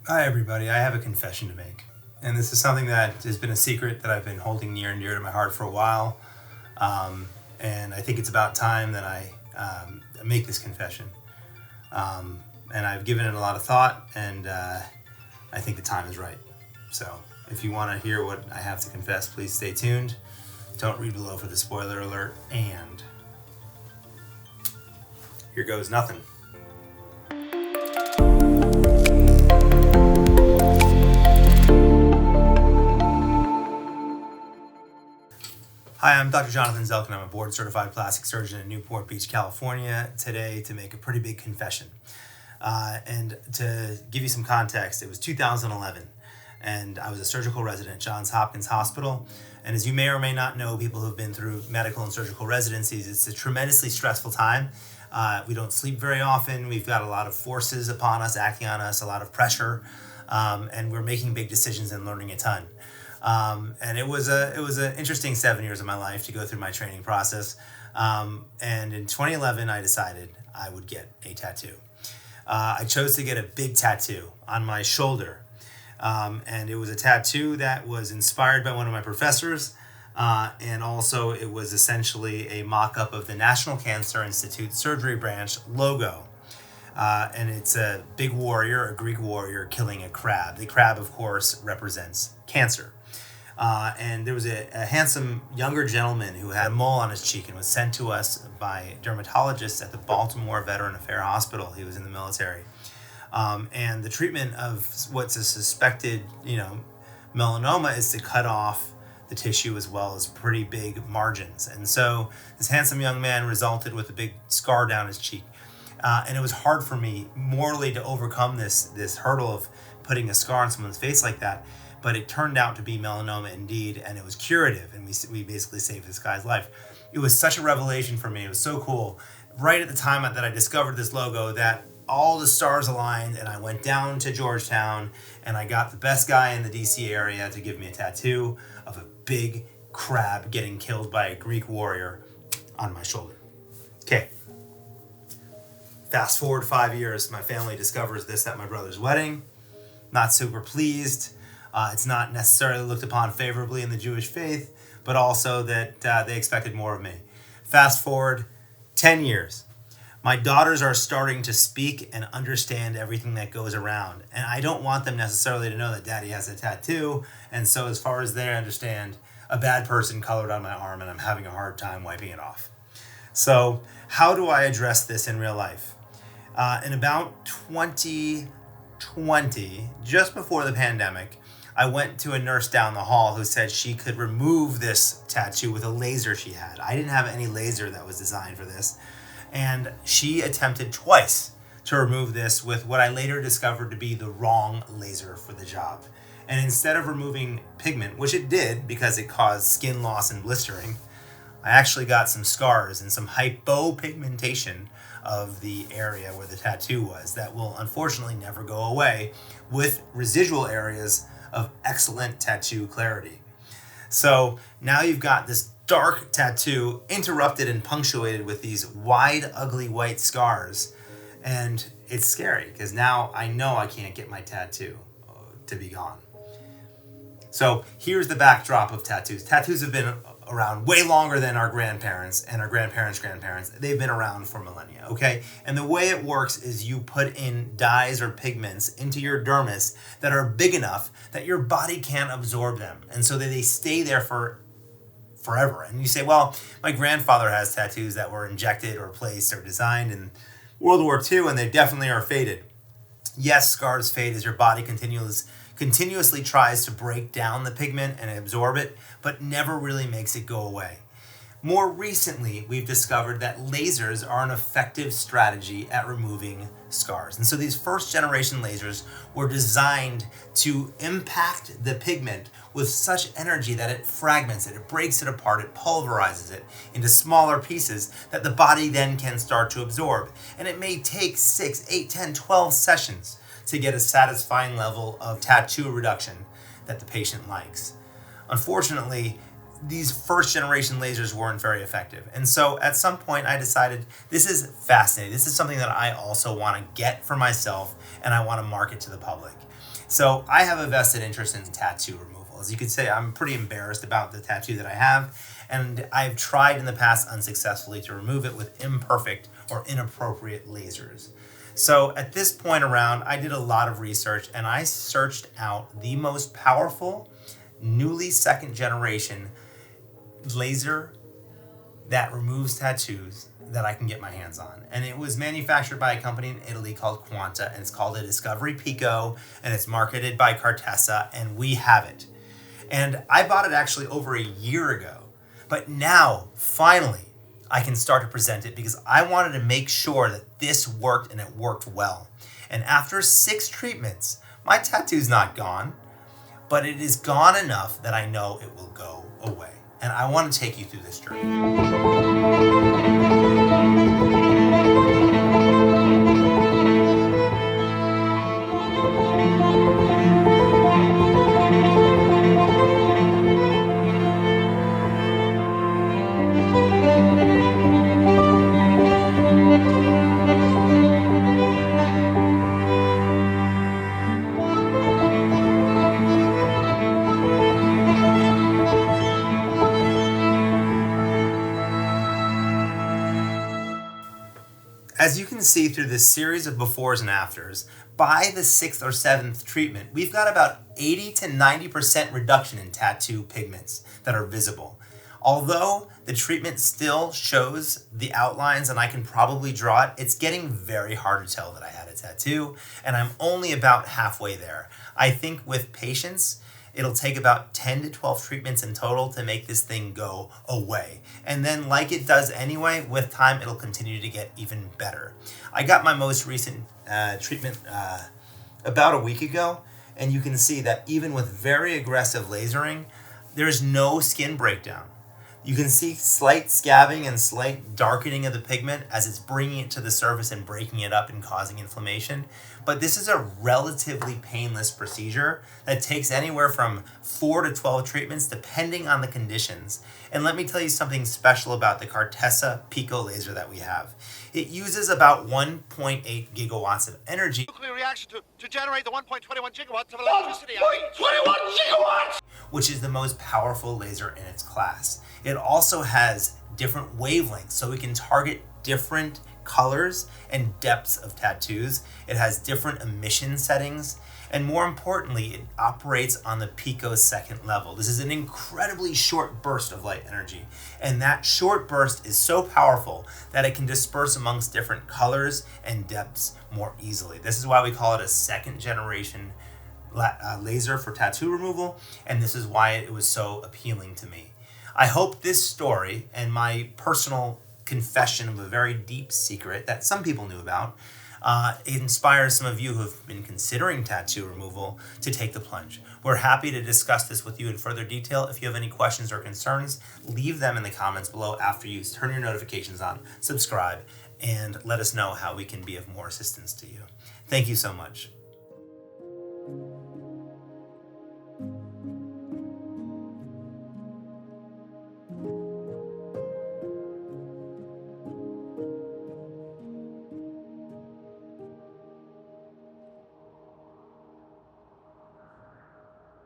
Hi everybody, I have a confession to make. And this is something that has been a secret that I've been holding near and dear to my heart for a while. And I think it's about time that I make this confession. And I've given it a lot of thought, and I think the time is right. So if you want to hear what I have to confess, please stay tuned. Don't read below for the spoiler alert. And here goes nothing. Hi, I'm Dr. Jonathan Zelken. I'm a board-certified plastic surgeon in Newport Beach, California, today to make a pretty big confession. And to give you some context, it was 2011, and I was a surgical resident at Johns Hopkins Hospital. And as you may or may not know, people who have been through medical and surgical residencies, it's a tremendously stressful time. We don't sleep very often. We've got a lot of forces upon us, acting on us, a lot of pressure, and we're making big decisions and learning a ton. And it was an interesting 7 years of my life to go through my training process. And in 2011, I decided I would get a tattoo. I chose to get a big tattoo on my shoulder. And it was a tattoo that was inspired by one of my professors. And also it was essentially a mock-up of the National Cancer Institute surgery branch logo. And it's a big warrior, a Greek warrior, killing a crab. The crab, of course, represents cancer. And there was a handsome younger gentleman who had a mole on his cheek and was sent to us by dermatologists at the Baltimore Veteran Affairs Hospital. He was in the military. And the treatment of what's a suspected, melanoma is to cut off the tissue as well as pretty big margins. And so this handsome young man resulted with a big scar down his cheek. And it was hard for me morally to overcome this hurdle of putting a scar on someone's face like that. But it turned out to be melanoma indeed, and it was curative, and we basically saved this guy's life. It was such a revelation for me. It was so cool. Right at the time that I discovered this logo, that all the stars aligned, and I went down to Georgetown, and I got the best guy in the DC area to give me a tattoo of a big crab getting killed by a Greek warrior on my shoulder. Okay. Fast forward 5 years, my family discovers this at my brother's wedding. Not super pleased. It's not necessarily looked upon favorably in the Jewish faith, but also that they expected more of me. Fast forward 10 years. My daughters are starting to speak and understand everything that goes around. And I don't want them necessarily to know that daddy has a tattoo. And so as far as they understand, a bad person colored on my arm and I'm having a hard time wiping it off. So how do I address this in real life? In about 2020, just before the pandemic, I went to a nurse down the hall who said she could remove this tattoo with a laser she had. I didn't have any laser that was designed for this. And she attempted twice to remove this with what I later discovered to be the wrong laser for the job. And instead of removing pigment, which it did because it caused skin loss and blistering, I actually got some scars and some hypopigmentation of the area where the tattoo was that will unfortunately never go away, with residual areas of excellent tattoo clarity. So now you've got this dark tattoo interrupted and punctuated with these wide, ugly white scars. And it's scary because now I know I can't get my tattoo to be gone. So here's the backdrop of tattoos. Tattoos have been around way longer than our grandparents and our grandparents' grandparents. They've been around for millennia, okay? And the way it works is you put in dyes or pigments into your dermis that are big enough that your body can't absorb them. And so that they stay there for forever. And you say, well, my grandfather has tattoos that were injected or placed or designed in World War II, and they definitely are faded. Yes, scars fade as your body continuously tries to break down the pigment and absorb it, but never really makes it go away. More recently, we've discovered that lasers are an effective strategy at removing scars. And so these first generation lasers were designed to impact the pigment with such energy that it fragments it, it breaks it apart, it pulverizes it into smaller pieces that the body then can start to absorb. And it may take 6, 8, 10, 12 sessions to get a satisfying level of tattoo reduction that the patient likes. Unfortunately, these first generation lasers weren't very effective. And so at some point I decided this is fascinating. This is something that I also want to get for myself and I want to market to the public. So I have a vested interest in tattoo removal. As you could say, I'm pretty embarrassed about the tattoo that I have, and I've tried in the past unsuccessfully to remove it with imperfect or inappropriate lasers. So at this point around, I did a lot of research and I searched out the most powerful, newly second generation laser that removes tattoos that I can get my hands on. And it was manufactured by a company in Italy called Quanta, and it's called a Discovery Pico, and it's marketed by Cartessa, and we have it. And I bought it actually over a year ago, but now, finally, I can start to present it because I wanted to make sure that this worked and it worked well. And after 6 treatments, my tattoo's not gone, but it is gone enough that I know it will go away. And I want to take you through this journey. As you can see through this series of befores and afters, by the 6th or 7th treatment, we've got about 80 to 90% reduction in tattoo pigments that are visible. Although the treatment still shows the outlines and I can probably draw it, it's getting very hard to tell that I had a tattoo, and I'm only about halfway there. I think with patience, it'll take about 10 to 12 treatments in total to make this thing go away. And then like it does anyway, with time, it'll continue to get even better. I got my most recent treatment about a week ago, and you can see that even with very aggressive lasering, there's no skin breakdown. You can see slight scabbing and slight darkening of the pigment as it's bringing it to the surface and breaking it up and causing inflammation. But this is a relatively painless procedure that takes anywhere from 4 to 12 treatments depending on the conditions. And let me tell you something special about the Quanta Pico laser that we have. It uses about 1.8 gigawatts of energy. Nuclear reaction to generate the 1.21 gigawatts of electricity. 1.21 gigawatts! Which is the most powerful laser in its class. It also has different wavelengths, so we can target different colors and depths of tattoos. It has different emission settings, and more importantly, it operates on the pico-second level. This is an incredibly short burst of light energy, and that short burst is so powerful that it can disperse amongst different colors and depths more easily. This is why we call it a second generation laser for tattoo removal, and this is why it was so appealing to me. I hope this story and my personal confession of a very deep secret that some people knew about inspires some of you who have been considering tattoo removal to take the plunge. We're happy to discuss this with you in further detail. If you have any questions or concerns, leave them in the comments below after you turn your notifications on, subscribe, and let us know how we can be of more assistance to you. Thank you so much.